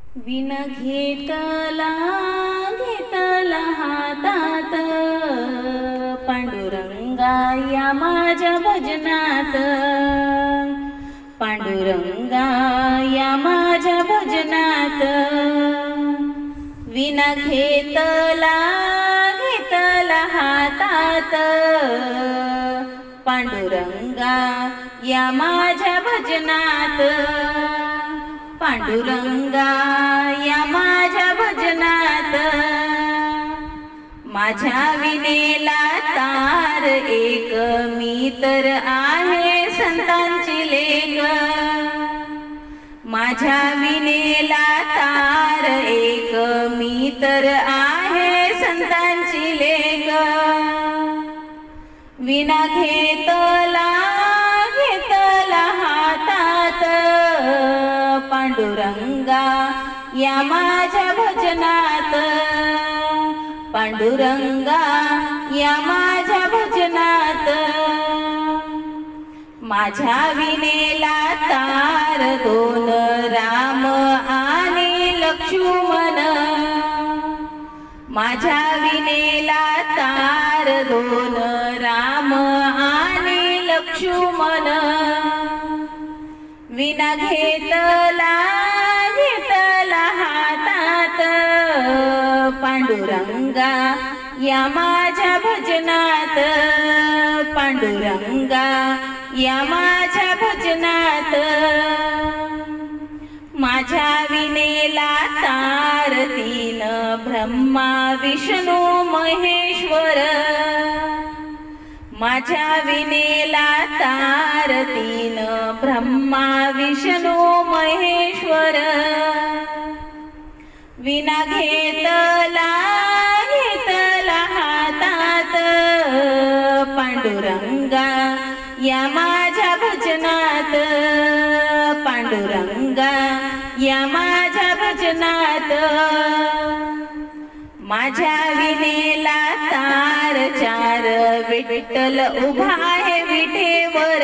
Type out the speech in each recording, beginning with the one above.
Win घेतला घेतला हातात पांडुरंगा या माझ्या भजनात, पांडुरंगा या माझ्या भजनात। विन घेतला घेतला हातात पांडुरंगा या माझ्या भजनात, पांडुरंगा या माझ्या भजनात। माझ्या विनेला तार एक मी तर आहे संतांची लेक, माझ्या विनेला तार एक मी तर आहे संतांची लेक। विना घेतला घेतला हातात पांडुरंगा या माझ्या भजनात, पांडुरंगा या माझ्या भजनात। माझ्या विनेला तार दोन राम आणि लक्ष्मण, माझ्या विनेला तार दोन राम आणि लक्ष्मण। विना घेतला घेतला हातात पांडुरंगा या माझ्या भजनात, पांडुरंगा या माझ्या भजनात। माझ्या विनेला तार तीन ब्रह्मा विष्णू महेश्वर, माझ्या विनेला तार तीन ब्रह्मा विष्णू महेश्वर। विना घेतला घेतला हातात पांडुरंगा या माझ्या भजनात, पांडुरंगा या माझ्या भजनात। माझ्या विनेला तार चार विठ्ठल उभा आहे विठेवर,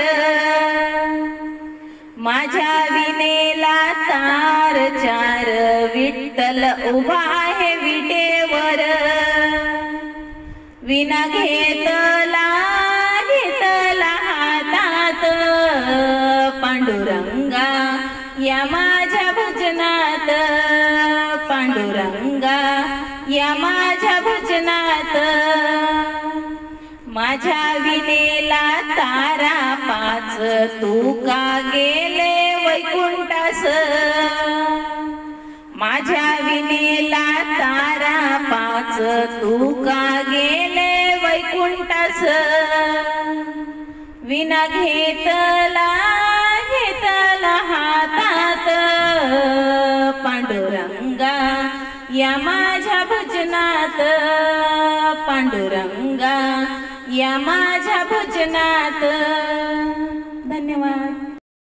माझ्या विनेला तार चार विठ्ठल उभा आहे विठेवर। विना घेतला घेतला हातात पांडुरंगा या माझ्या भजनात, पांडुरंगा या माझ्या भजनात। माझ्या विनेला तारा पाच तू का गेले वैकुंठास, माझ्या विनेला तारा पाच तू का गेले वैकुंठास। विना घेतला घेतला हातात पांडुरंगा या माझ्या भजनात, पांडुरंगा या माझ्या भजनात। धन्यवाद।